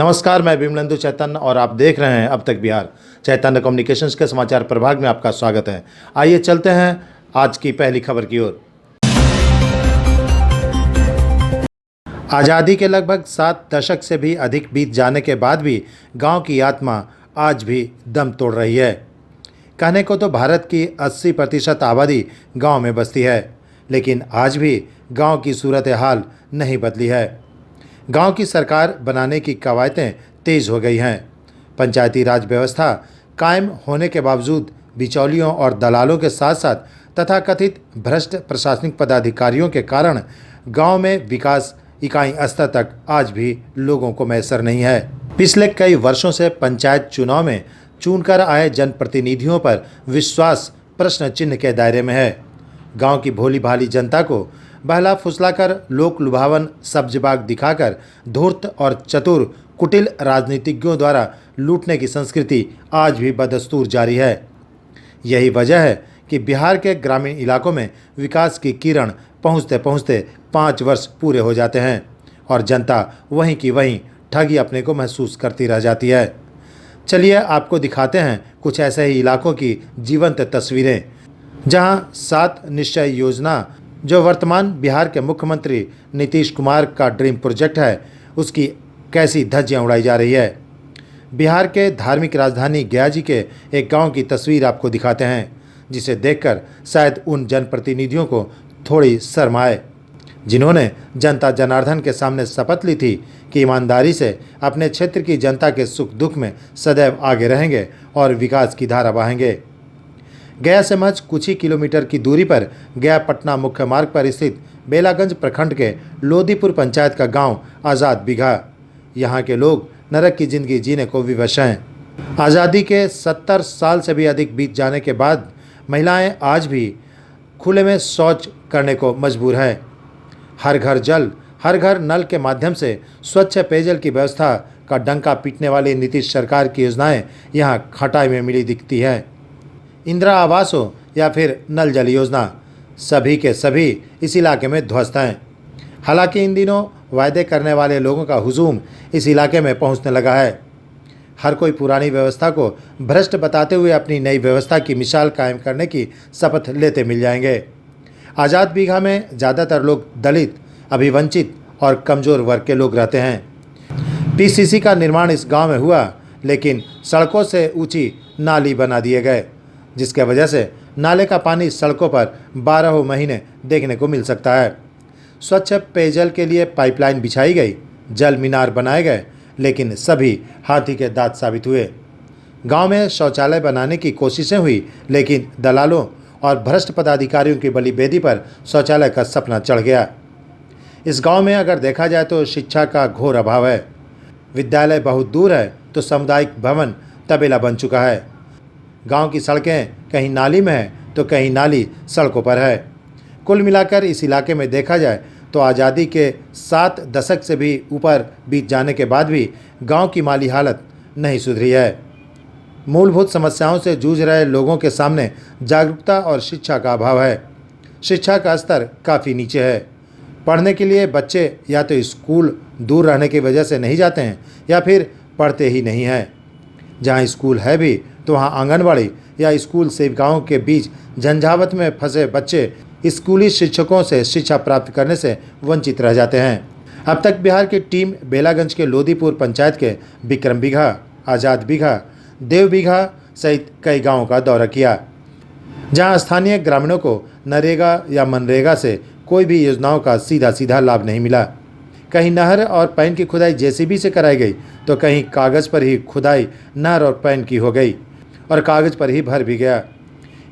नमस्कार, मैं विमलेंदु चैतन्य और आप देख रहे हैं अब तक बिहार। चैतन्य कम्युनिकेशंस के समाचार प्रभाग में आपका स्वागत है। आइए चलते हैं आज की पहली खबर की ओर। आज़ादी के लगभग 7 दशक से भी अधिक बीत जाने के बाद भी गांव की आत्मा आज भी दम तोड़ रही है। कहने को तो भारत की 80% आबादी गांव में बसती है, लेकिन आज भी गांव की सूरत हाल नहीं बदली है। गांव की सरकार बनाने की कवायदें तेज हो गई हैं। पंचायती राज व्यवस्था कायम होने के बावजूद बिचौलियों और दलालों के साथ साथ तथाकथित भ्रष्ट प्रशासनिक पदाधिकारियों के कारण गांव में विकास इकाई स्तर तक आज भी लोगों को मैसर नहीं है। पिछले कई वर्षों से पंचायत चुनाव में चुनकर आए जनप्रतिनिधियों पर विश्वास प्रश्न चिन्ह के दायरे में है। गांव की भोली भाली जनता को बहला फुसलाकर लोक लुभावन सब्जबाग दिखाकर धूर्त और चतुर कुटिल राजनीतिज्ञों द्वारा लूटने की संस्कृति आज भी बदस्तूर जारी है। यही वजह है कि बिहार के ग्रामीण इलाकों में विकास की किरण पहुंचते पहुंचते 5 वर्ष पूरे हो जाते हैं और जनता वहीं की वहीं ठगी अपने को महसूस करती रह जाती है। चलिए आपको दिखाते हैं कुछ ऐसे ही इलाकों की जीवंत तस्वीरें, जहां 7 निश्चय योजना जो वर्तमान बिहार के मुख्यमंत्री नीतीश कुमार का ड्रीम प्रोजेक्ट है, उसकी कैसी धज्जियां उड़ाई जा रही है। बिहार के धार्मिक राजधानी गया जी के एक गांव की तस्वीर आपको दिखाते हैं, जिसे देखकर शायद उन जनप्रतिनिधियों को थोड़ी शर्म आए, जिन्होंने जनता जनार्दन के सामने शपथ ली थी कि ईमानदारी से अपने क्षेत्र की जनता के सुख दुख में सदैव आगे रहेंगे और विकास की धारा बहाएंगे। गया से महज कुछ ही किलोमीटर की दूरी पर गया पटना मुख्य मार्ग पर स्थित बेलागंज प्रखंड के लोदीपुर पंचायत का गांव आज़ाद बीघा। यहां के लोग नरक की जिंदगी जीने को विवश हैं। आज़ादी के 70 साल से भी अधिक बीत जाने के बाद महिलाएं आज भी खुले में शौच करने को मजबूर हैं। हर घर जल, हर घर नल के माध्यम से स्वच्छ पेयजल की व्यवस्था का डंका पीटने वाली नीतीश सरकार की योजनाएं यहां खटाई में मिली दिखती है। इंदिरा आवास हो या फिर नल जल योजना, सभी के सभी इस इलाके में ध्वस्त हैं। हालांकि इन दिनों वायदे करने वाले लोगों का हुजूम इस इलाके में पहुंचने लगा है। हर कोई पुरानी व्यवस्था को भ्रष्ट बताते हुए अपनी नई व्यवस्था की मिसाल कायम करने की शपथ लेते मिल जाएंगे। आज़ाद बीघा में ज़्यादातर लोग दलित, अभिवंचित और कमज़ोर वर्ग के लोग रहते हैं। पीसीसी का निर्माण इस गांव में हुआ, लेकिन सड़कों से ऊंची नाली बना दिए गए, जिसके वजह से नाले का पानी सड़कों पर 12 महीने देखने को मिल सकता है। स्वच्छ पेयजल के लिए पाइपलाइन बिछाई गई, जल मीनार बनाए गए, लेकिन सभी हाथी के दांत साबित हुए। गांव में शौचालय बनाने की कोशिशें हुई, लेकिन दलालों और भ्रष्ट पदाधिकारियों की बलि बेदी पर शौचालय का सपना चढ़ गया। इस गांव में अगर देखा जाए तो शिक्षा का घोर अभाव है। विद्यालय बहुत दूर है तो सामुदायिक भवन तबेला बन चुका है। गांव की सड़कें कहीं नाली में है तो कहीं नाली सड़कों पर है। कुल मिलाकर इस इलाके में देखा जाए तो आज़ादी के 7 दशक से भी ऊपर बीत जाने के बाद भी गांव की माली हालत नहीं सुधरी है। मूलभूत समस्याओं से जूझ रहे लोगों के सामने जागरूकता और शिक्षा का अभाव है। शिक्षा का स्तर काफ़ी नीचे है। पढ़ने के लिए बच्चे या तो स्कूल दूर रहने की वजह से नहीं जाते हैं या फिर पढ़ते ही नहीं हैं। जहाँ स्कूल है भी तो वहाँ आंगनबाड़ी या स्कूल सेविकाओं के बीच झंझावत में फंसे बच्चे स्कूली शिक्षकों से शिक्षा प्राप्त करने से वंचित रह जाते हैं। अब तक बिहार की टीम बेलागंज के लोदीपुर पंचायत के विक्रम बीघा, आज़ाद बीघा, देव बीघा सहित कई गांवों का दौरा किया, जहां स्थानीय ग्रामीणों को नरेगा या मनरेगा से कोई भी योजनाओं का सीधा सीधा लाभ नहीं मिला। कहीं नहर और पैन की खुदाई जेसीबी से कराई गई तो कहीं कागज़ पर ही खुदाई नहर और पैन की हो गई और कागज़ पर ही भर भी गया।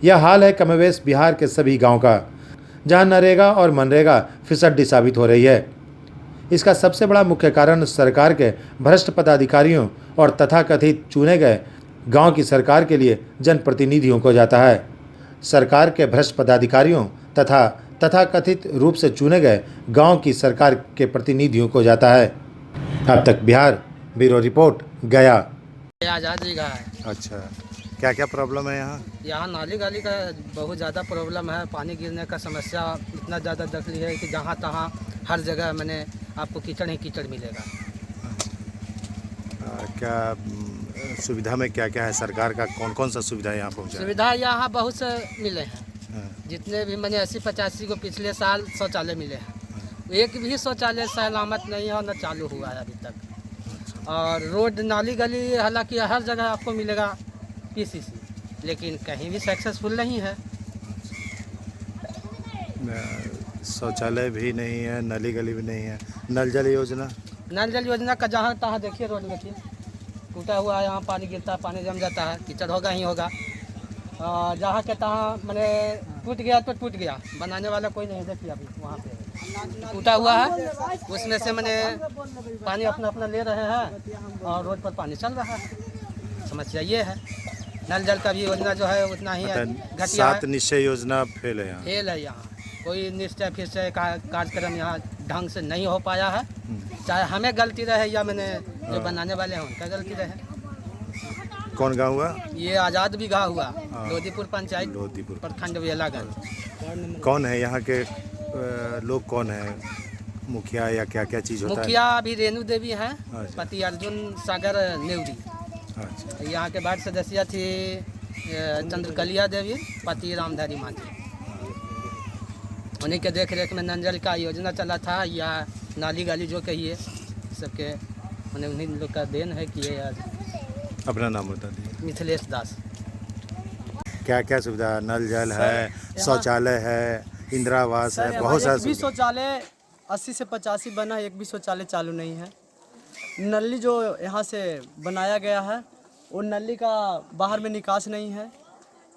यह हाल है कमोवेश बिहार के सभी गांव का, जहां नरेगा और मनरेगा फिसड्डी साबित हो रही है। इसका सबसे बड़ा मुख्य कारण सरकार के भ्रष्ट पदाधिकारियों और तथाकथित चुने गए गांव की सरकार के लिए जनप्रतिनिधियों को जाता है। सरकार के भ्रष्ट पदाधिकारियों तथा तथाकथित रूप से चुने गए गांव की सरकार के प्रतिनिधियों को जाता है। अब तक बिहार ब्यूरो रिपोर्ट गया। आज़ाद बीघा है। अच्छा, क्या क्या प्रॉब्लम है यहाँ? यहाँ नाली गाली का बहुत ज़्यादा प्रॉब्लम है। पानी गिरने का समस्या इतना ज़्यादा दखली है कि जहाँ तहाँ हर जगह मैंने आपको कीचड़ ही कीचड़ मिलेगा। क्या सुविधा में क्या क्या है सरकार का, कौन कौन सा सुविधा यहाँ पहुँचा है? सुविधा यहाँ बहुत से मिले हैं। हाँ, जितने भी मैंने 80-85 को पिछले साल शौचालय मिले हैं। एक भी शौचालय सलामत नहीं है और न चालू हुआ है अभी तक। और रोड नाली गली हालांकि हर जगह आपको मिलेगा पीसीसी, लेकिन कहीं भी सक्सेसफुल नहीं है। शौचालय भी नहीं है, नली गली भी नहीं है। नल जल योजना, नल जल योजना का जहाँ तहाँ देखिए रोड देखिए टूटा हुआ है, यहाँ पानी गिरता है, पानी जम जाता है, कीचड़ होगा ही होगा। जहाँ के तहाँ मैंने टूट गया तो टूट गया, बनाने वाला कोई नहीं। देखिए अभी वहाँ पे टूटा हुआ है, उसमें से मैंने पानी अपना अपना ले रहे हैं और रोड पर पानी चल रहा है। समस्या ये है। नल जल का भी योजना जो है उतना ही है, घटिया सात है, निश्चय योजना फेल है यहाँ। फेल है यहाँ। कोई निश्चय फिर से कार्यक्रम यहाँ ढंग से नहीं हो पाया है। चाहे हमें गलती रहे या मैंने जो बनाने वाले हैं उनका गलती रहे। कौन गाँव हुआ? ये आज़ाद बिगहा हुआ, लोधीपुर पंचायत, लोधीपुर। प्रखंड बेलागंज। कौन है यहाँ के लोग, कौन है मुखिया या क्या क्या चीज़ होता मुखिया अभी रेणु देवी हैं, अच्छा। पति अर्जुन सागर नेवरी। है? अच्छा, यहाँ के वार्ड सदस्य थी चंद्रकलिया देवी, पति रामधारी मांझी। उन्हीं के देख रेख में नल जल का योजना चला था, या नाली गाली जो कहिए सबके उन्हीं लोग का देन है कि ये आज। अपना नाम बता दीजिए। मिथिलेश दास। क्या क्या सुविधा? नल जल है, शौचालय है, इंदिरा आवास है, बहुत सारा एक भी शौचालय 80 से 85 बना है, एक भी शौचालय चालू नहीं है। नली जो यहाँ से बनाया गया है वो नली का बाहर में निकास नहीं है,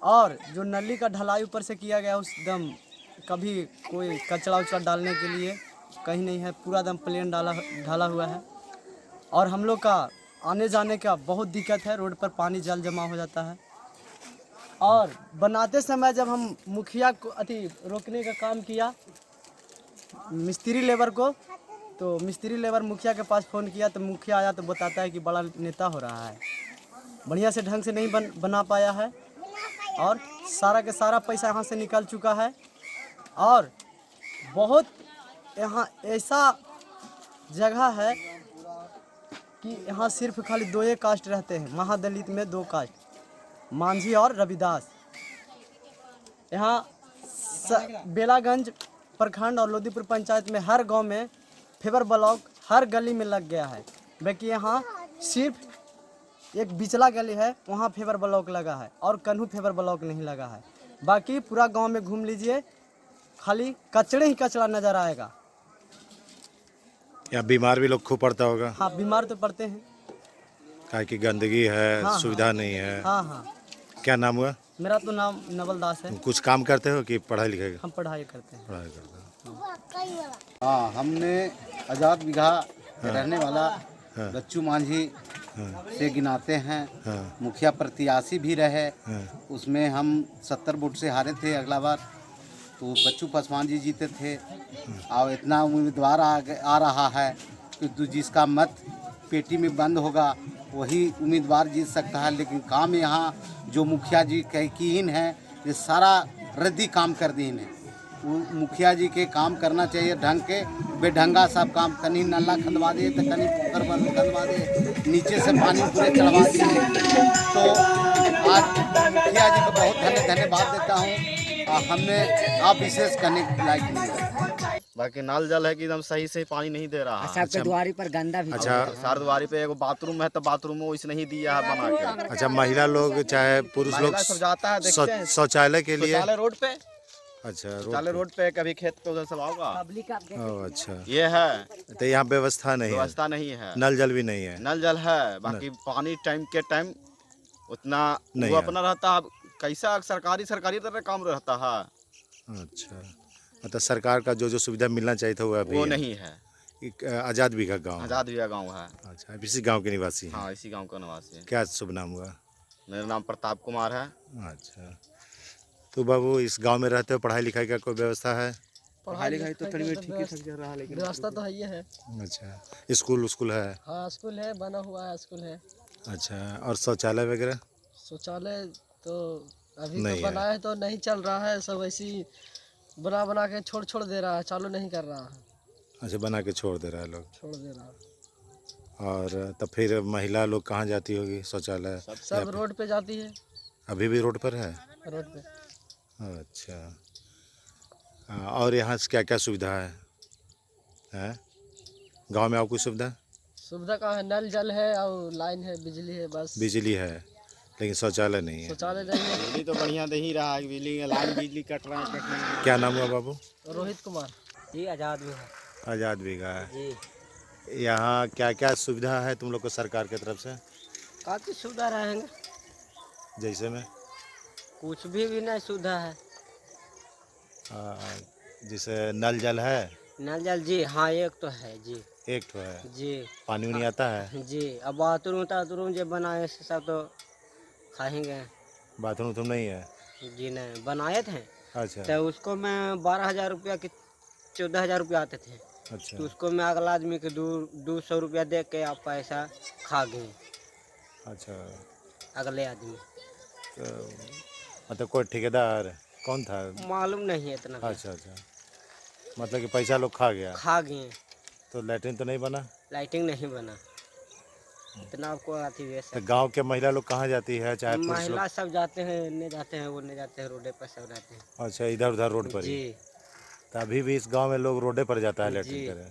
और जो नली का ढलाई ऊपर से किया गया उस दम कभी कोई कचरा उचरा डालने के लिए कहीं नहीं है, पूरा दम प्लेन ढाला हुआ है। और हम लोग का आने जाने का बहुत दिक्कत है, रोड पर पानी जल जमा हो जाता है। और बनाते समय जब हम मुखिया को रोकने का काम किया मिस्त्री लेबर को, तो मिस्त्री लेबर मुखिया के पास फ़ोन किया तो मुखिया आया तो बताता है कि बड़ा नेता हो रहा है, बढ़िया से ढंग से नहीं बना पाया है, और सारा के सारा पैसा यहाँ से निकल चुका है। और बहुत यहाँ ऐसा जगह है कि यहाँ सिर्फ खाली 2 कास्ट रहते हैं, महादलित में 2 कास्ट, मांझी और रविदास। यहाँ बेलागंज प्रखंड और लोधीपुर पंचायत में हर गांव में फेवर ब्लॉक हर गली में लग गया है, बाकी यहाँ सिर्फ एक बिचला गली है वहाँ फेवर ब्लॉक लगा है और कन्हू फेवर ब्लॉक नहीं लगा है। बाकी पूरा गांव में घूम लीजिए, खाली कचड़े ही कचरा नज़र आएगा। या बीमार भी लोग खूब पड़ता होगा? हाँ, बीमार तो पड़ते हैं, काहे की गंदगी है, हाँ, सुविधा नहीं है। हाँ हाँ। क्या नाम हुआ? मेरा तो नाम नवल दास है। कुछ काम करते हो कि पढ़ाई लिखाई का? हम पढ़ाई करते हैं। पढ़ाई करते हो। हाँ, हमने आज़ाद बिगहा रहने वाला बच्चू मांझी से गिनाते हैं। हाँ, मुखिया प्रत्याशी भी रहे, हाँ, उसमें हम 70 वोट से हारे थे। अगला बार तो बच्चू पासवान जी जीते थे। और इतना उम्मीदवार आ रहा है कि जिसका मत पेटी में बंद होगा वही उम्मीदवार जीत सकता है। लेकिन काम यहाँ जो मुखिया जी कीन है, ये सारा रद्दी काम कर दीन है। वो मुखिया जी के काम करना चाहिए ढंग के, बेढंगा सब काम, कहीं नल्ला खंदवा दे तो कहीं पोखर बंद खंदवा दे, नीचे से पानी पूरे चढ़वा दिए। तो आज मुखिया जी को बहुत धन्यवाद देता हूँ। हमने आप विशेष करने के लायक नहीं है। बाकी नल जल है कि एकदम सही से पानी नहीं दे रहा है। सबके द्वारी पर गंदा भी अच्छा, सार द्वारी पे एगो बाथरूम है तो बाथरूम में वैसे नहीं दिया है बना के। अच्छा, महिला लोग चाहे पुरुष लोग महिला सब जाता है, देखते हैं। शौचालय के लिए? शौचालय रोड पे, अच्छा, शौचालय रोड पे, कभी खेत पे उधर सब आओगा। ओह, अच्छा, ये है, तो यहाँ व्यवस्था नहीं है? व्यवस्था नहीं है, नल जल भी नहीं है? नल जल है, बाकी पानी टाइम के टाइम उतना नहीं वो है। अपना रहता है। कैसा सरकारी तरह काम रहता है। अच्छा, मतलब सरकार का जो जो सुविधा मिलना चाहिए था वो अभी वो है। नहीं है। एक आज़ाद बिगहा गाँव? आज़ाद बिगहा गाँव है। अच्छा, इसी गांव के निवासी हैं? हाँ, इसी गाँव का निवासी है। क्या शुभ नाम हुआ? मेरा नाम प्रताप कुमार है। अच्छा, तो बाबू इस गांव में रहते हो, पढ़ाई लिखाई का कोई व्यवस्था है? पढ़ाई लिखाई तो थोड़ी ठीक ही चल रहा है, लेकिन व्यवस्था तो है ही है। अच्छा, स्कूल है? हाँ, स्कूल है, बना हुआ है स्कूल है। अच्छा, और शौचालय वगैरह? शौचालय तो अभी नहीं तो है। बना है तो नहीं चल रहा है, सब ऐसी बना के छोड़ दे रहा है, चालू नहीं कर रहा है, अच्छा, बना के छोड़ दे रहा है लोग। छोड़ दे रहा है। और तब फिर महिला लोग कहाँ जाती होगी शौचालय? सब रोड पे जाती है, अभी भी रोड पर है? रोड पे। अच्छा। और यहाँ से क्या क्या सुविधा है गांव में? और कुछ सुविधा? सुविधा का है, नल जल है और लाइन है, बिजली है, बस। बिजली है लेकिन शौचालय नहीं है। शौचालय नहीं है। बिजली तो बढ़िया दे ही रहा है, बिजली लाइन बिजली कट रहा है। क्या नाम हुआ बाबू? रोहित कुमार जी, आज़ाद भी है आज़ाद बीघा है। जी। यहाँ क्या क्या सुविधा है तुम लोग को सरकार की तरफ से? काफ़ी सुविधा रहेंगे, जैसे में कुछ भी नहीं सुविधा है। जैसे नल जल है? नल जल जी हाँ, एक तो है जी। एक तो है। जी पानी नहीं आता है? जी। अब बाथरूम ताथरूम जो बनाए से सब तो खाएंगे। बाथरूम तुम नहीं है? जी नहीं बनाए थे, अच्छा तो उसको मैं 12,000 रुपया के 14,000 रुपया आते थे, अच्छा। तो उसको मैं अगला आदमी के 200 रुपया दे के आप पैसा खा गए अच्छा अगले आदमी। तो मतलब कोई ठेकेदार कौन था? मालूम नहीं है इतना। अच्छा अच्छा, मतलब कि पैसा लोग खा गया। खा गए। तो लैट्रिन तो नहीं बना? लाइटिंग नहीं बना, इतना आपको आती है तो सर। गांव के महिला लोग कहाँ जाती है चाहे पुरुष लोग? महिला सब जाते हैं, इन्हें जाते हैं, उन्हें जाते हैं, रोडे पर सब रहते हैं। अच्छा, इधर उधर रोड पर ही? जी तो अभी भी इस गांव में लोग रोडे पर जाता है लैट्रिन जी। करे?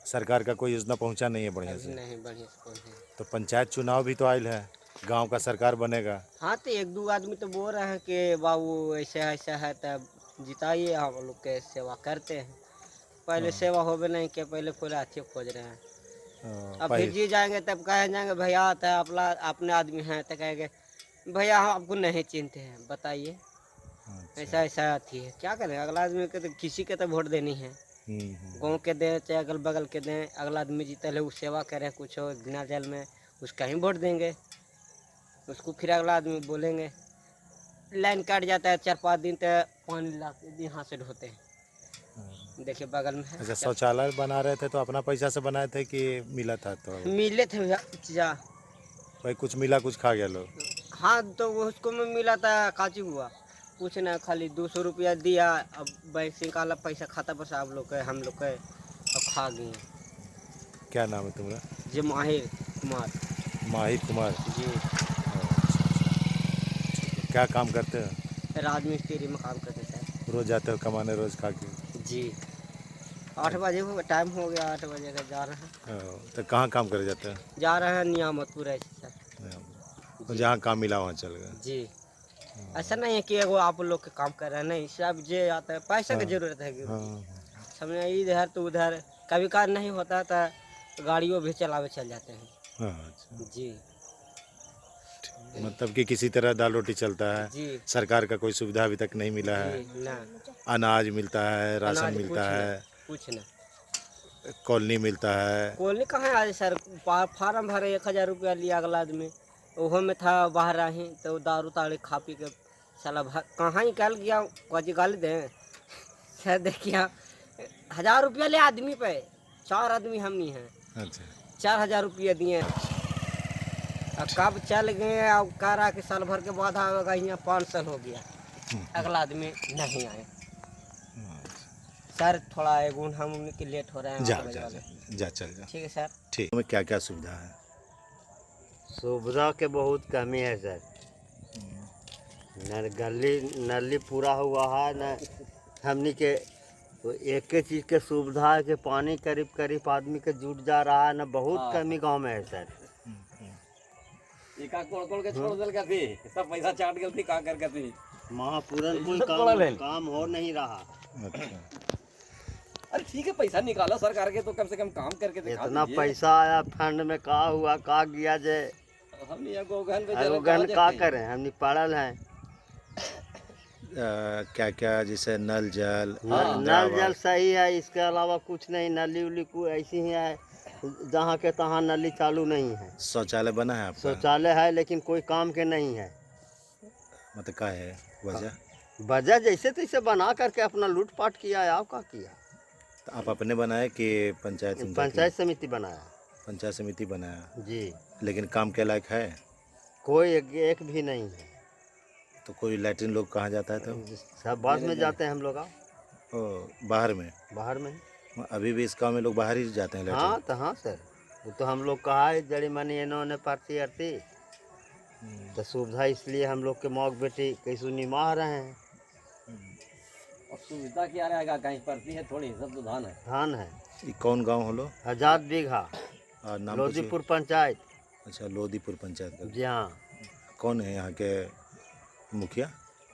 सरकार का कोई योजना पहुंचा नहीं है बढ़िया अभी से? नहीं बढ़िया से पहुंचे। तो पंचायत चुनाव भी तो आयल है, गांव का सरकार बनेगा। हाँ, तो एक दो आदमी तो बोल रहे हैं कि बाबू ऐसा ऐसा है, तब जिताइए, हम लोग के सेवा करते हैं। पहले सेवा होवे नहीं के पहले पूरा अच्छे खोज रहे हैं। अब फिर जी जाएंगे तब कहे जाएंगे भैया तो अपना अपने आदमी हैं, तो कहेंगे भैया हम आपको नहीं चिंते हैं, बताइए ऐसा ऐसा अथी है, क्या करें। अगला आदमी के तो किसी के तो वोट देनी है, गाँव के दें चाहे अगल बगल के दें, अगला आदमी जीतल है, वो सेवा करें कुछ हो बिना जल में, उसका ही वोट देंगे। उसको फिर अगला आदमी बोलेंगे, लाइन कट जाता है 4-5 दिन तक पानी ला के यहाँ से ढोते हैं, देखिए बगल में है। अच्छा, शौचालय बना रहे थे तो अपना पैसा से बनाए थे कि मिला था? तो मिले थे जा। भाई कुछ मिला कुछ खा गया लोग? हाँ, तो वो उसको में मिला था, काची हुआ कुछ ना, खाली 200 रुपया दिया, अब बैंक से निकाला पैसा खाता पर आप लोग के, हम लोग के, अब खा गए। क्या नाम है तुम्हारा? जी माहिर कुमार माहिर कुमार जी। क्या काम करते हो? राजमिस्त्री में काम करते थे रोज जाते हो कमाने, रोज खा के? जी। 8 बजे हो टाइम हो गया, 8 बजे का जा रहे हैं। तो कहाँ काम करे जाते हैं? जा रहे हैं नियामतपुर ऐसे सर। तो जहाँ काम मिला वहाँ चल गए? जी। ऐसा नहीं है कि एगो आप लोग के काम कर रहे हैं, नहीं, सब जे आता है पैसा की जरूरत है। हाँ। समझे, इधर तो उधर कभी कार नहीं होता तो गाड़ियों भी चलावे चल जाते हैं। अच्छा, जी मतलब कि किसी तरह दाल रोटी चलता है। जी सरकार का कोई सुविधा अभी तक नहीं मिला है? जी ना, अनाज मिलता है, राशन अनाज मिलता है, कुछ ना। कॉलोनी मिलता है। कॉलोनी कहाँ है आज सर, फार्म भरे 1,000 रुपया लिया अगला आदमी, ओहो में था बाहर रही, तो दारू ताड़ी खा पी के साला कहाँ निकल गया, कजी गाली दें सर। देखिए 1,000 रुपया ले आदमी पे, 4 आदमी हम नहीं हैं। अच्छा, 4,000 रुपया दिए, अब कब चल गए, अब कह रहा कि साल भर के बाद आएगा, यहाँ 5 साल हो गया, अगला आदमी नहीं आए। सर थोड़ा एगुन हम उनके लेट हो रहे हैं। जा 8 बजे जा वाले। जा चल जा। ठीक है सर। ठीक में क्या क्या सुविधा है? सुविधा के बहुत कमी है सर। न नली पूरा हुआ है, न हमनी के एक चीज़ के सुविधा है कि पानी करीब करीब आदमी के जुट जा रहा है, न बहुत कमी गांव में है सर। कोड़ के छोड़ दिल का थी, सब पैसा चाट गई थी, का कर थी वहाँ पूरन कोई काम हो नहीं रहा। अच्छा, अरे ठीक है, पैसा निकाला सरकार के तो कम से कम काम करके दिखा इतना दीजिए। पैसा आया फंड में, का हुआ का गया जे हम ये गोगन पे अवगन का करें, हमनी पड़ल हैं। क्या क्या जैसे नल जल? नल जल सही है, इसके अलावा कुछ नहीं। नली उली को ऐसी ही है, जहाँ के तहाँ नली चालू नहीं है। शौचालय बना है आपका? शौचालय है लेकिन कोई काम के नहीं है। मतलब क्या है वजह? वजह जैसे तैसे बना करके अपना लूटपाट किया है। आप का किया? तो आप अपने बनाए कि पंचायत? पंचायत समिति बनाया। पंचायत समिति बनाया जी। लेकिन काम के लायक है? कोई एक भी नहीं है। तो कोई लैट्रिन लोग कहाँ जाता है? तो सब बाद में जाते हैं हम लोग। ओ, बाहर में? बाहर में। अभी भी इस गाँव में लोग बाहर ही जाते हैं लैट्रिन? हाँ तो हाँ सर, वो तो हम लोग कहा है जड़ी मनी इन्होंने पार्टी आरती तो सुविधा इसलिए हम लोग के मौक बेटी कैसू निमाह रहे हैं। और सुविधा क्या रहेगा, कहीं पड़ती है थोड़ी, सब तो धान है। धान है। ये कौन गांव हो लो? 1000 बीघा नाम लोधीपुर पंचायत। अच्छा, लोधीपुर पंचायत का। जी हाँ। कौन है यहाँ के मुखिया?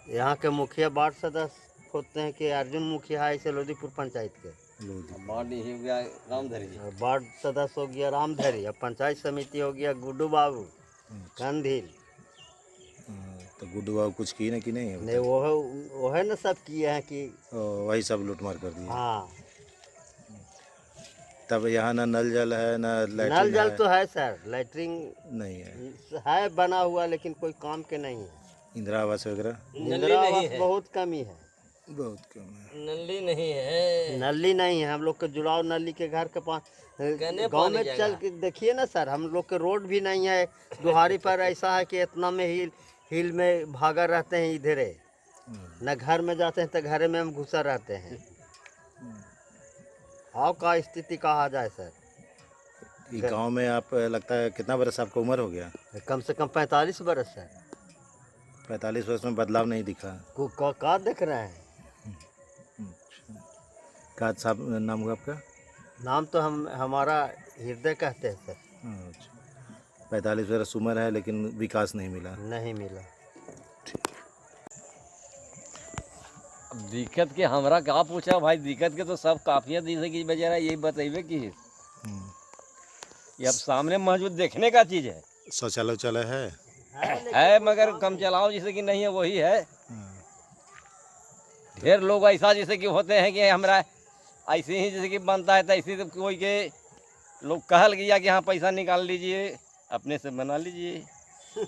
यहाँ के मुखिया वार्ड सदस्य होते हैं कि अर्जुन मुखिया है ऐसे लोधीपुर पंचायत के। लोधी। बाडी ही हो गया रामधरी जी। वार्ड सदस्य हो गया रामधरी, अब पंचायत समिति हो गया गुड्डू बाबू कंधील। तो गुड्डू बाबू कुछ किए ना कि नहीं? नहीं वो है ना, सब किए हैं कि वही सब लूटमार कर दिया। हाँ। तब यहाँ ना नल जल है ना लैट्रिन नल जल है? तो है सर, लैट्रिन नहीं है। है बना हुआ लेकिन कोई काम के नहीं है। इंदिरा आवास वगैरह इंदिरा आवास बहुत कमी है। बहुत कम है। नली नहीं है। नली नहीं है। हम लोग के जुड़ाव नली के घर के पास गांव में चल के देखिए ना सर, हम लोग के रोड भी नहीं है। दुहारी पर ऐसा है कि इतना में हिल में भागा रहते हैं इधर, न घर में जाते हैं तो घर में हम घुसा रहते हैं। आओ का स्थिति कहा जाए सर। ये गांव में आप लगता है कितना बरस आपका उम्र हो गया? कम से कम 45 बरस है। 45 वर्ष में बदलाव नहीं दिखा? का देख रहे हैं? का साहब नाम हुआ आपका? नाम तो हमारा हृदय कहते हैं सर। अच्छा, 45 वर्ष उम्र है लेकिन विकास नहीं मिला। नहीं मिला। अब दिक्कत के हमरा का पूछा भाई, दिक्कत के तो सब काफियत जैसे कि बेचारा यही बतेबे की ये अब सामने मौजूद देखने का चीज है। शौचालय उचालय है मगर कम चलाओ जैसे कि नहीं है, वही है। ढेर लोग ऐसा जैसे कि होते हैं कि हमरा ऐसे ही जैसे कि बनता है तो ऐसे तो कोई के लोग कहल गया कि हाँ पैसा निकाल लीजिए अपने से बना लीजिए,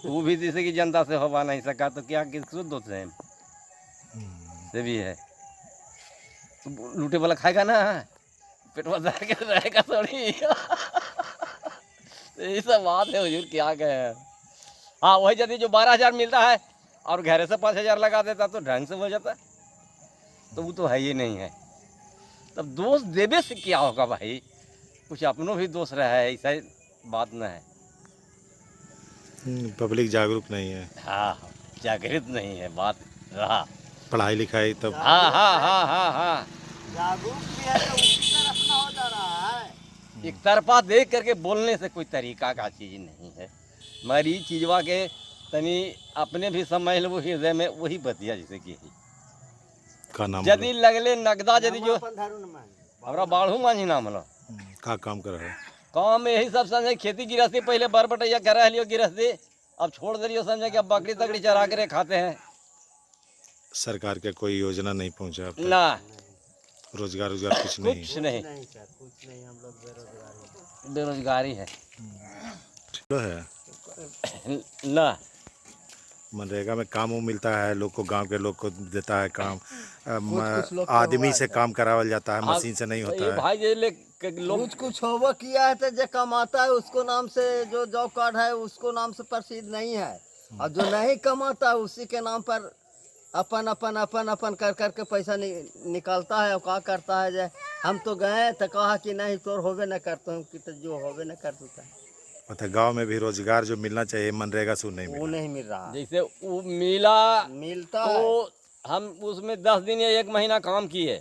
वो भी जैसे कि जनता से होवा नहीं सका तो क्या किस दोस्त है से भी है। तो लूटे वाला खाएगा ना, पेटवा दर के रहेगा थोड़ी। यही सब बात है हुजूर, क्या कहे। हाँ वही यदि जो 12,000 मिलता है और घर से 5,000 लगा देता तो ढंग से हो जाता, तो वो तो है ही नहीं है। तब दोष देवे से क्या होगा भाई, कुछ अपनों भी दोष रहा है, ऐसा बात न है। पब्लिक जागरूक नहीं है। हाँ जागृत नहीं है बात रहा। पढ़ाई लिखाई तब हाँ हाँ हाँ हाँ हाँ जागरूक भी है तो उसी तरफ ना हो जा रहा है। एक तरफा देख करके बोलने से कोई तरीका का चीज़ नहीं है। मगर ये चीजवा के तनी अपने भी समझ लो हृदय में वही बतिया जैसे कि का नाम यदि लगले नगदा यदि जो अपन धरुन में हमरा बाढ़ू मांझी नाम हलो का काम कर रहा है? काम में यही सब समझे, खेती गृहस्थी पहले बर बटैया कर लियो गृहस्थी, अब छोड़ दिलियो समझे कि अब बकरी तकड़ी चरा करे खाते हैं। सरकार के कोई योजना नहीं पहुंचा अब तक? ना रोजगार कुछ नहीं? कुछ नहीं, नहीं सर कुछ नहीं, हम लोग बेरोजगार बेरोजगारी है तो है ना। मनरेगा में काम वो मिलता है लोग को, गांव के लोग को देता है काम। आदमी से काम करावल जाता है, मशीन से नहीं ये होता है। भाई ये लोग कुछ होगा किया है तो जो कमाता है उसको नाम से, जो जॉब कार्ड है उसको नाम से प्रसिद्ध नहीं है, और जो नहीं कमाता है उसी के नाम पर अपन अपन अपन अपन कर कर के पैसा निकालता है। और क्या करता है, जो हम तो गए तो कहा कि नहीं तोर होवे न करता हूँ कि तो जो होवे न कर देता है। मतलब गांव में भी रोजगार जो मिलना चाहिए मनरेगा से वो नहीं वो मिला। नहीं मिल रहा। जैसे वो मिला मिलता है तो हम उसमें 10 दिन या 1 महीना काम किए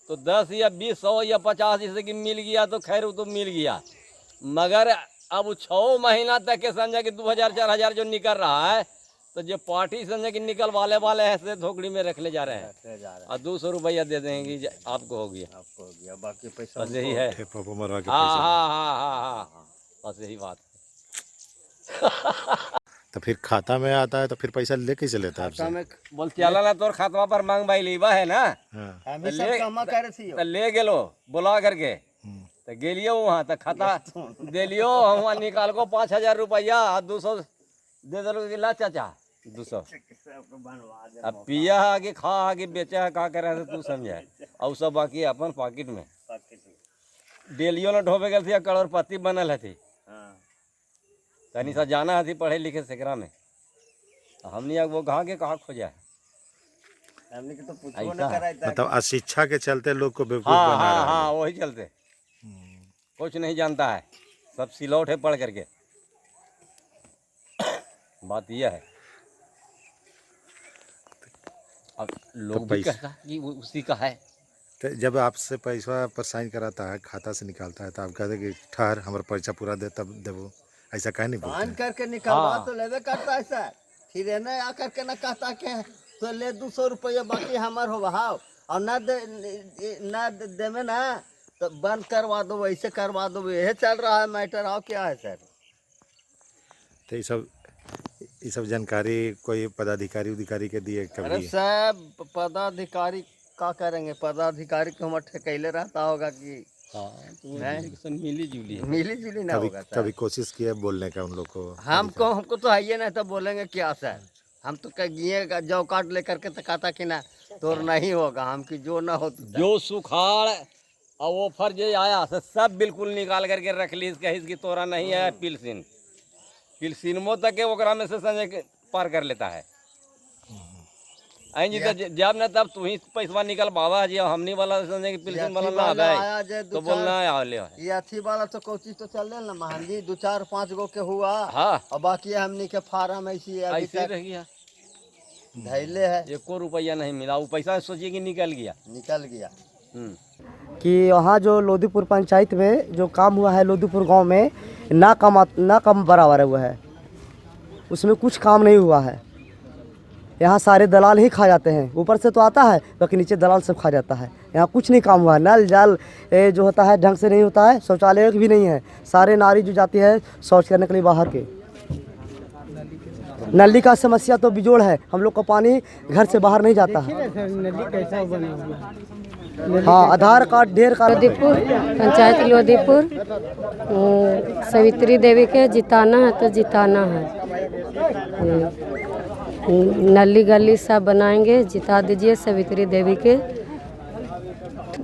तो 10 या 20 100 या 50 जैसे कि मिल गया तो खैर वो तो मिल गया। मगर अब 6 महीना तक के समझे कि 2,000 4,000 जो निकल रहा है, तो जो पार्टी समझे कि निकल वाले हैं से धोखड़ी में रख ले जा रहे हैं और 200 रुपया दे देंगे आपको हो गया, आपको हो गया, बाकी पैसा बस यही है। ठेपा पे मरवा के हाँ पैसा। हाँ हाँ हाँ हाँ बस यही बात है। तो फिर खाता में आता है तो फिर पैसा ले कैसे लेता है खाता आपसे? में बोल चला ना तोर खातवा पर मांग बाई लीबा है ना, हाँ। हम ही सब कमा करे थी। तो ले गेलो बुला करके तो गेलियो वहाँ तो खाता दिलियो, वहाँ निकाल को 5,000 रुपया और 200 दे दलो कि ला चाचा 200। अब पिया है आगे खा आगे बेचा है का करे तू समझे, और सब बाकी अपन पॉकेट में डेलियो न ढोबे गल थी, करोड़पति बनल है थी, तनी सा जाना है थी पढ़े लिखे सेकरा में, हमने वो कहाँ के कहाँ खोजा है। हमने के तो पूछो ऐसा न कराई था। मतलब अशिक्षा के चलते लोग को बेवकूफ हाँ बना हाँ रहा है। हाँ वही चलते कुछ नहीं जानता है। सब सिलौट है पढ़ करके। बात यह है। अब लोग भी कहता है कि वो उसी का है। तो जब आपसे पैसा पर साइन कराता है, खाता से निकालता है, तो आप कहते कि ठहर हमारा पैसा पूरा दे तब देवो, ऐसा कह नहीं साइन बोलते हैं? करके निकलवा हाँ। तो लेवे करता है सर, फिर एने आकर के न कहता के तो ले 200 रुपया बाकी हमार हो बहाव, और न दे में ना तो बंद करवा दो, वैसे करवा दो, यही चल रहा है मैटर। और क्या है सर? तो ये सब जानकारी कोई पदाधिकारी उधिकारी के दिए अरे कभी? सब पदाधिकारी का करेंगे, पदाधिकारी को हम ठेकैले रहता होगा कि हाँ, तो मिली जुली है। मिली जुली ना कभी होगा सर। कभी कोशिश की है बोलने का उन लोग को? हमको तो है ये नहीं तो बोलेंगे क्या सर। हम तो कह जौ काट लेकर के तो कहता कि ना तोर नहीं होगा, हम की जो ना हो तो जो सुखाड़ और वो फर्ज आया से सब बिल्कुल निकाल करके रख ली। इसकी तोरा नहीं है पिलसिनमो तक के ओकरा में से संजय के पार कर लेता है। जी तो जब न तब तू ही पैसा निकल बाबा जी, हमनी वाला संजय के पिलसिन वाला ना आया आवे जे तो बोलना है ले ये अथी वाला तो कोची तो चल ना महंगी 2-4-5 गो के हुआ। हाँ, और बाकी हमनी के फार्म ऐसी अभी ऐसे ही तक रह गया। धैले है, 1 रुपया नहीं मिला। वो पैसा सोचिए कि निकल गया। निकल गया। कि वहाँ जो लोधीपुर पंचायत में जो काम हुआ है लोधीपुर गांव में ना कम बराबर हुआ है, उसमें कुछ काम नहीं हुआ है। यहाँ सारे दलाल ही खा जाते हैं, ऊपर से तो आता है बाकी नीचे दलाल सब खा जाता है। यहाँ कुछ नहीं काम हुआ है। नल जल जो होता है ढंग से नहीं होता है, शौचालय भी नहीं है। सारे नारी जो जाती है शौच करने के लिए बाहर के, नली का समस्या तो बिजोड़ है। हम लोग का पानी घर से बाहर नहीं जाता है। हाँ, आधार कार्ड ढेर का लोधीपुर पंचायत लोधीपुर, सवित्री देवी के जिताना है तो जिताना है। नली गली सब बनाएंगे, जिता दीजिए सवित्री देवी के।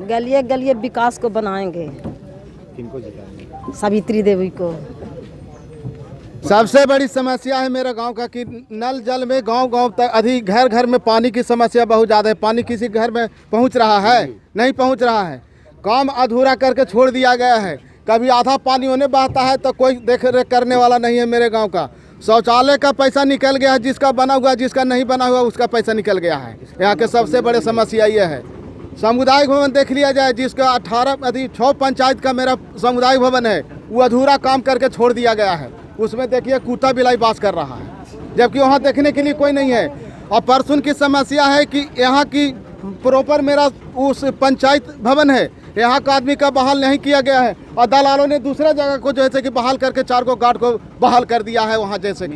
गलिए गलिए विकास को बनाएंगे। किनको जिताएंगे? सवित्री देवी को। सबसे बड़ी समस्या है मेरे गांव का कि नल जल में गांव तक अधिक घर घर में पानी की समस्या बहुत ज़्यादा है। पानी किसी घर में पहुंच रहा है? नहीं पहुंच रहा है। काम अधूरा करके छोड़ दिया गया है। कभी आधा पानी होने बहता है तो कोई देख रेख करने वाला नहीं है मेरे गांव का। शौचालय का पैसा निकल गया है, जिसका बना हुआ, जिसका नहीं बना हुआ उसका पैसा निकल गया है। यहाँ के सबसे बड़े समस्या ये है। सामुदायिक भवन देख लिया जाए, जिसका 6 पंचायत का मेरा सामुदायिक भवन है, वो अधूरा काम करके छोड़ दिया गया है। उसमें देखिए कुत्ता बिलाई बास कर रहा है, जबकि वहाँ देखने के लिए कोई नहीं है। और परसुन की समस्या है कि यहाँ की प्रॉपर मेरा उस पंचायत भवन है, यहाँ का आदमी का बहाल नहीं किया गया है। और दलालों ने दूसरा जगह को जैसे कि बहाल करके 4 को गार्ड को बहाल कर दिया है वहाँ, जैसे कि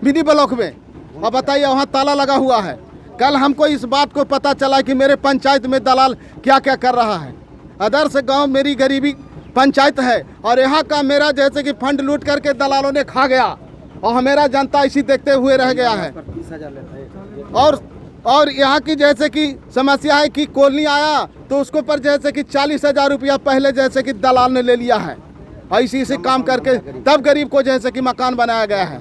मिनी ब्लॉक में। और बताइए वहाँ ताला लगा हुआ है। कल हमको इस बात को पता चला कि मेरे पंचायत में दलाल क्या क्या कर रहा है। आदर्श गाँव मेरी गरीबी पंचायत है और यहाँ का मेरा जैसे कि फंड लूट करके दलालों ने खा गया और मेरा जनता इसी देखते हुए रह गया है। और यहाँ की जैसे कि समस्या है कि कॉलोनी आया तो उसको पर जैसे कि 40,000 रुपया पहले जैसे कि दलाल ने ले लिया है। और इसी से काम करके तब गरीब को जैसे कि मकान बनाया गया है।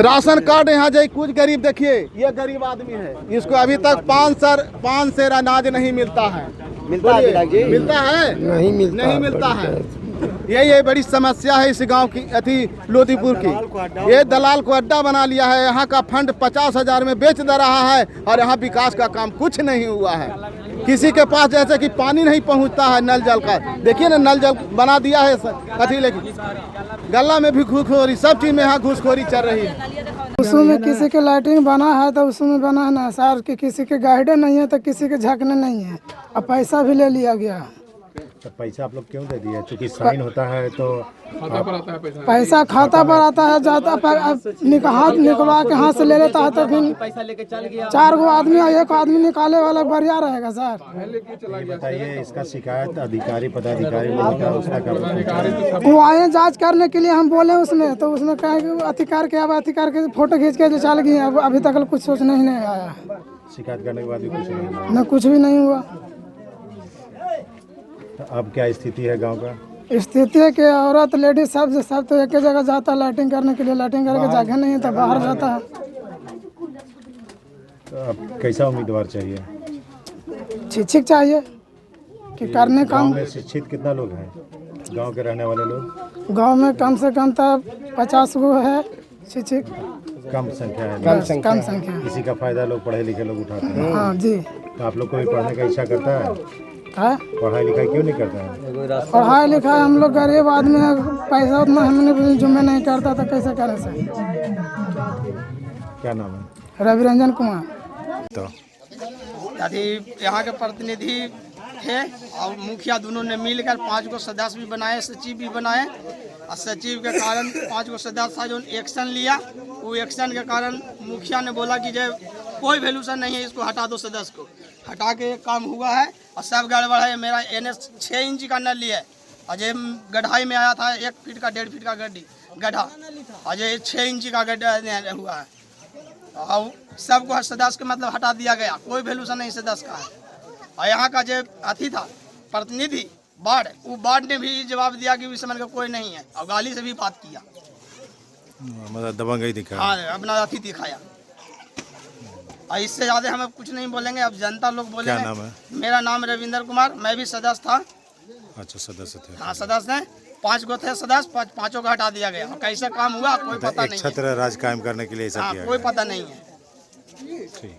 राशन कार्ड यहाँ जाए, कुछ गरीब देखिए, ये गरीब आदमी है, इसको अभी तक 5 सेर अनाज नहीं मिलता है। मिलता है? नहीं मिलता है। ये बड़ी समस्या है इस गांव की, अति लोधीपुर की। ये दलाल को अड्डा बना लिया है। यहाँ का फंड 50,000 में बेच दे रहा है और यहाँ विकास का काम कुछ नहीं हुआ है। किसी के पास जैसे कि पानी नहीं पहुँचता है नल जल का। देखिए ना, नल जल बना दिया है अति, लेकिन गला में भी घूसखोरी, सब चीज़ में यहाँ घूसखोरी चल रही है। उसमें किसी के लाइटिंग बना है तो उसमें बना है ना सर, कि किसी के गाइडर नहीं है तो किसी के झकने नहीं है। अब पैसा भी ले लिया गया। तो पैसा आप लोग क्यों दे दिए? चूँकि साइन होता है तो पैसा खाता पर आता है, जाता पर हाथ निकलवा के हाथ से ले लेता है तो फिर पैसा लेके चल गया। 4 गो आदमी और 1 आदमी निकाले वाला बढ़िया रहेगा सर। बताइए, इसका शिकायत अधिकारी पदाधिकारी लोग का उसका कर वो आए जांच करने के लिए, हम बोले उसमें तो उसमें कहे कि अधिकार के अब अधिकार के फोटो खींच के जो चल गए। अब अभी तक कुछ सोचना ही नहीं आया। शिकायत करने के बाद भी कुछ नहीं हुआ? न कुछ भी नहीं हुआ। तो अब क्या स्थिति है गांव का? स्थिति है कि औरत लेडीज सब तो एक ही जगह जाता है लाइटिंग करने के लिए। लाइटिंग करके जगह नहीं है तो बाहर जाता है। तो अब कैसा उम्मीदवार चाहिए? शिक्षक चाहिए कि करने गांव काम। में शिक्षित कितना लोग हैं? गांव के रहने वाले लोग? गांव में कम से कम तो 50 गो है शिक्षक। कम संख्या है। कम संख्या। किसी का फायदा लोग पढ़े लिखे लोग उठाते हैं। हाँ जी। तो आप लोग को भी पढ़ने का इच्छा करता है? है पढ़ाई लिखाई क्यों नहीं करता है? पढ़ाई लिखाई हम लोग गरीब आदमी है, पैसा उतना हमने जुम्मे नहीं करता तो कैसे करें सर। क्या नाम है? रविरंजन कुमार। तो अभी यहाँ के प्रतिनिधि थे और मुखिया दोनों ने मिलकर 5 गो सदस्य भी बनाए, सचिव भी बनाए। और सचिव के कारण 5 गो सदस्य जो एक्शन लिया, वो एक्शन के कारण मुखिया ने बोला कि जो कोई वैल्यूशन नहीं है, इसको हटा दो, सदस्य को हटा के काम हुआ है। और सब गड़बड़ है। मेरा NS 6 इंच का नली है, अजय गढ़ाई में आया था 1 फीट का 1.5 फीट का गड्ढा, अजय 6 इंच का गड्ढा हुआ है। और सबको सदस्य का मतलब हटा दिया गया, कोई वैल्यूशन नहीं सदस्य का है। और यहाँ का जो अथी था प्रतिनिधि बाढ़, वो बाढ़ ने भी जवाब दिया कि इस समय का कोई नहीं है, और गाली से भी बात किया, मतलब दबंगई दिखाया। हाँ अपना अथी दिखाया। और इससे ज़्यादा हम अब कुछ नहीं बोलेंगे, अब जनता लोग बोलेंगे। क्या नाम है? मेरा नाम रविंदर कुमार, मैं भी सदस्य था। अच्छा, सदस्य थे। हाँ सदस्य हैं, 5 गो थे सदस्य, पाँचों का हटा दिया गया। और कैसे काम हुआ कोई पता नहीं है। छत्र राज कायम करने के लिए ऐसा हाँ किया कोई गया। पता नहीं है। ठीक।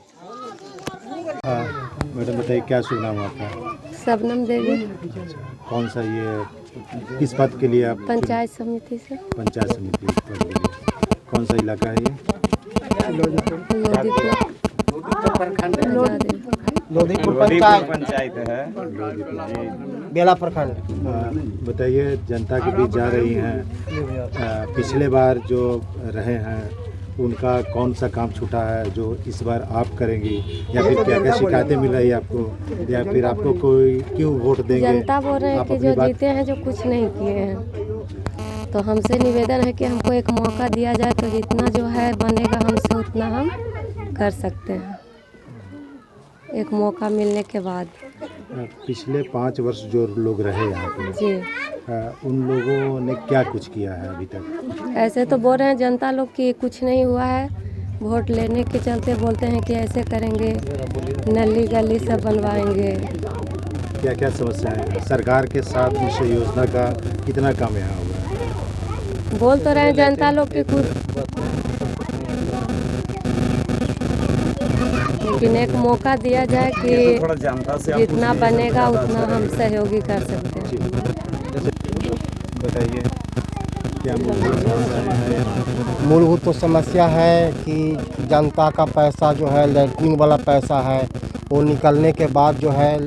मैडम बताइए, क्या शुभ नाम है आपका? शबनम देवी, कौन सा ये किस पद के लिए आप? पंचायत समिति से। पंचायत समिति पद के लिए। कौन सा इलाका है ये? लोधीपुर पंचायत है, बेला प्रखंड। बताइए, जनता के बीच जा रही हैं, पिछले बार जो रहे हैं उनका कौन सा काम छूटा है जो इस बार आप करेंगी, या फिर क्या क्या शिकायतें मिल रही है आपको, या फिर आपको कोई क्यों वोट देंगे? जनता बोल रहे हैं कि जो जीते हैं जो कुछ नहीं किए हैं, तो हमसे निवेदन है कि हमको एक मौका दिया जाए, तो जितना जो है बनेगा हमसे उतना हम कर सकते हैं, एक मौका मिलने के बाद। पिछले 5 वर्ष जो लोग रहे यहाँ पे, जी उन लोगों ने क्या कुछ किया है अभी तक? ऐसे तो बोल रहे हैं जनता लोग कि कुछ नहीं हुआ है, वोट लेने के चलते बोलते हैं कि ऐसे करेंगे, नली गली सब बनवाएंगे। क्या क्या समस्या है? सरकार के साथ इस योजना का कितना काम यहाँ हुआ है? बोल तो रहे हैं जनता लोग कि कुछ, लेकिन एक मौका दिया जाए कि जितना बनेगा उतना हम सहयोगी कर सकते हैं। बताइए, क्या मूलभूत तो समस्या है कि जनता का पैसा जो है, लैट्रिन वाला पैसा है, वो निकलने के बाद जो है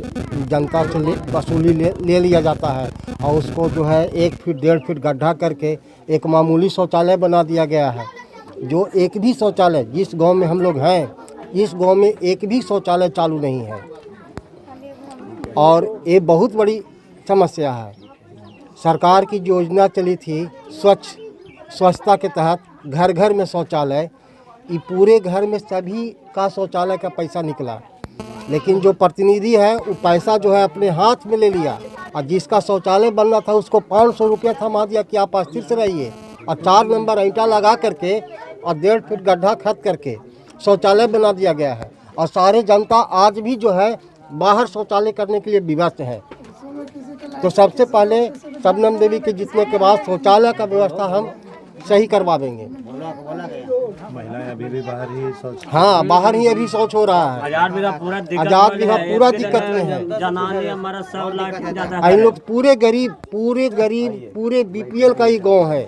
जनता से वसूली ले लिया जाता है, और उसको जो है 1 फीट 1.5 फीट गड्ढा करके एक मामूली शौचालय बना दिया गया है। जो एक भी शौचालय, जिस गांव में हम लोग हैं, इस गांव में एक भी शौचालय चालू नहीं है, और ये बहुत बड़ी समस्या है। सरकार की योजना चली थी स्वच्छता के तहत घर घर में शौचालय, ये पूरे घर में सभी का शौचालय का पैसा निकला, लेकिन जो प्रतिनिधि है वो पैसा जो है अपने हाथ में ले लिया, और जिसका शौचालय बनना था उसको 500 रुपया थमा दिया कि आप अस्थिर से रहिए, और 4 नंबर ईंटा लगा करके और 1.5 फीट गड्ढा खद करके शौचालय बना दिया गया है। और सारे जनता आज भी जो है बाहर शौचालय करने के लिए विवश है। तो सबसे पहले शबनम देवी के जीतने के बाद शौचालय का व्यवस्था हम सही करवा देंगे। महिलाएं अभी भी बाहर ही शौच? हाँ, बाहर ही अभी शौच हो रहा है। आजाद विधा पूरा दिक्कत में है। इन लोग पूरे गरीब पूरे BPL का ही गाँव है।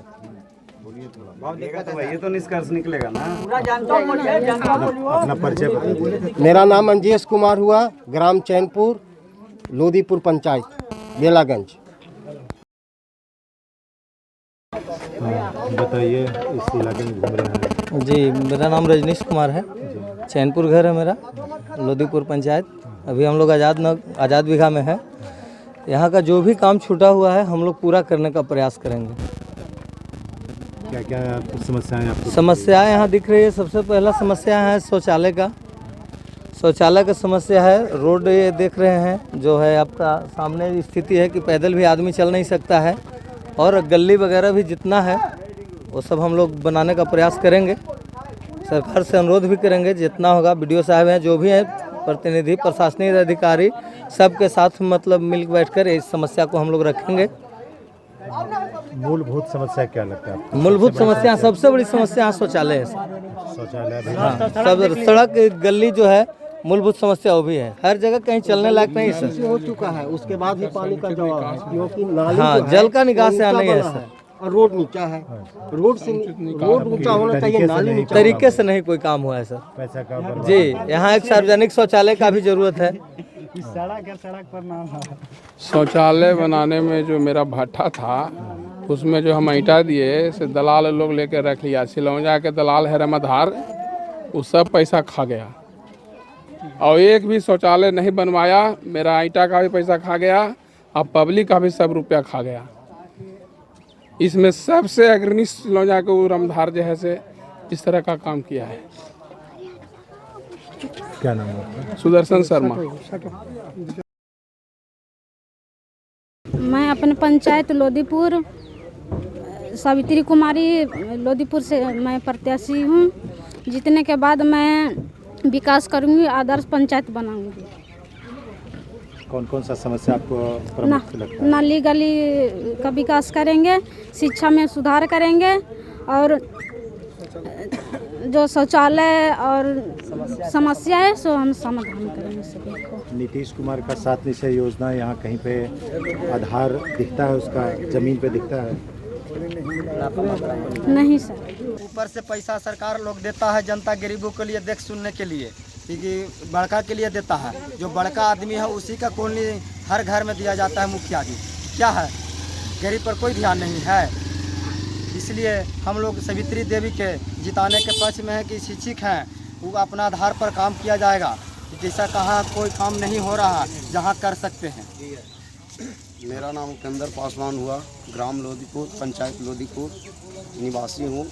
ये तो निष्कर्ष निकलेगा ना। अपना परिचय बताइए। मेरा नाम अंजेश कुमार हुआ, ग्राम चैनपुर, लोधीपुर पंचायत, बेलागंज। बताइए, इस इलाके में घूम रहे हैं? जी, मेरा नाम रजनीश कुमार है, चैनपुर घर है मेरा, लोधीपुर पंचायत। अभी हम लोग आज़ाद विघा में है। यहाँ का जो भी काम छूटा हुआ है हम लोग पूरा करने का प्रयास करेंगे। क्या क्या समस्याएं आपको? समस्याएं यहाँ दिख रही है। सबसे पहला समस्या है शौचालय का। शौचालय का समस्या है। रोड ये देख रहे हैं जो है आपका सामने स्थिति है कि पैदल भी आदमी चल नहीं सकता है, और गली वगैरह भी जितना है वो सब हम लोग बनाने का प्रयास करेंगे। सरकार से अनुरोध भी करेंगे, जितना होगा BDO साहब हैं, जो भी हैं प्रतिनिधि, प्रशासनिक अधिकारी, सबके साथ मतलब मिल बैठकर इस समस्या को हम लोग रखेंगे मूलभूत समस्या क्या लगता है आपको? मूलभूत समस्या, सबसे बड़ी समस्या शौचालय है सर। शौचालय भी हाँ, सब सड़क गली जो है मूलभूत समस्या वो भी है, हर जगह कहीं चलने लायक नहीं है सर। हो चुका है, उसके बाद भी पानी का जवाब है, क्योंकि नाली हाँ, जो है, जल का निकास वो यहाँ ऊंचा नहीं है बना सर। और रोड नीचा है, रोड ऊंचा होना चाहिए, नाली नीचा। तरीके से नहीं कोई काम हुआ है सर। पैसा का बर्बाद। जी, यहाँ एक सार्वजनिक शौचालय का भी जरूरत है। सड़क पर नाम है। शौचालय बनाने में जो मेरा भट्ठा था उसमें जो हम ईंटा दिए से दलाल लोग लेके रख लिया। सिलौंजा के दलाल है रमाधार, वो सब पैसा खा गया और एक भी शौचालय नहीं बनवाया। मेरा ईंटा का भी पैसा खा गया और पब्लिक का भी सब रुपया खा गया। इसमें सबसे अग्रणी सिलौंजा के वो रमाधार जो है से इस तरह का काम किया है। क्या नाम है आपका? सुदर्शन शर्मा। मैं अपने पंचायत लोदीपुर सावित्री कुमारी लोदीपुर से मैं प्रत्याशी हूँ। जीतने के बाद मैं विकास करूँगी, आदर्श पंचायत बनाऊँगी। कौन कौन सा समस्या आपको प्रमुख लगता है? नाली गली का विकास करेंगे, शिक्षा में सुधार करेंगे और जो शौचालय और समस्या है सो हम समाधान करेंगे सभी को। नीतीश कुमार का 7 निश्चय योजना यहाँ कहीं पे आधार दिखता है, उसका जमीन पे दिखता है? नहीं सर। ऊपर से पैसा सरकार लोग देता है जनता गरीबों के लिए देख सुनने के लिए, क्योंकि बड़का के लिए देता है। जो बड़का आदमी है उसी का कॉलोनी हर घर में दिया जाता है मुखिया जी। क्या है, गरीब पर कोई ध्यान नहीं है। इसलिए हम लोग सावित्री देवी के जिताने के पक्ष में है कि शिक्षक हैं वो अपना आधार पर काम किया जाएगा। जैसा कहाँ कोई काम नहीं हो रहा जहाँ कर सकते हैं। मेरा नाम उपेंद्र पासवान हुआ, ग्राम लोदीपुर, पंचायत लोदीपुर निवासी हूँ।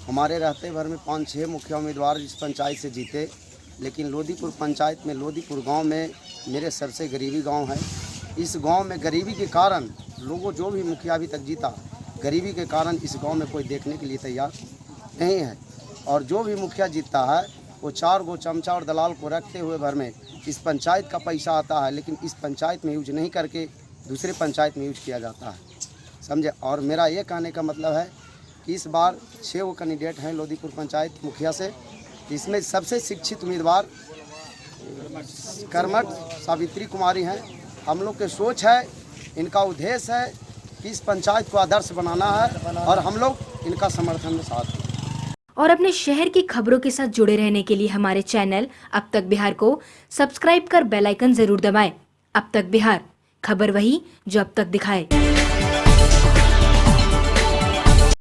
हमारे रहते भर में 5-6 मुखिया उम्मीदवार इस पंचायत से जीते, लेकिन लोदीपुर पंचायत में लोदीपुर गांव में मेरे सबसे गरीबी गांव है। इस गांव में गरीबी के कारण लोगों जो भी मुखिया अभी तक जीता, गरीबी के कारण इस गांव में कोई देखने के लिए तैयार नहीं है। और जो भी मुखिया जीतता है वो 4 गो चमचा और दलाल को रखते हुए भर में इस पंचायत का पैसा आता है, लेकिन इस पंचायत में यूज नहीं करके दूसरे पंचायत में यूज किया जाता है, समझे। और मेरा ये कहने का मतलब है कि इस बार 6 गो कैंडिडेट हैं लोदीपुर पंचायत मुखिया से। इसमें सबसे शिक्षित उम्मीदवार कर्मठ सावित्री कुमारी हैं। हम लोग के सोच है, इनका उद्देश्य है कि इस पंचायत को आदर्श बनाना है और हम लोग इनका समर्थन में साथ हैं। और अपने शहर की खबरों के साथ जुड़े रहने के लिए हमारे चैनल अब तक बिहार को सब्सक्राइब कर बेल आइकन जरूर दबाएं। अब तक बिहार, खबर वही जो अब तक दिखाए।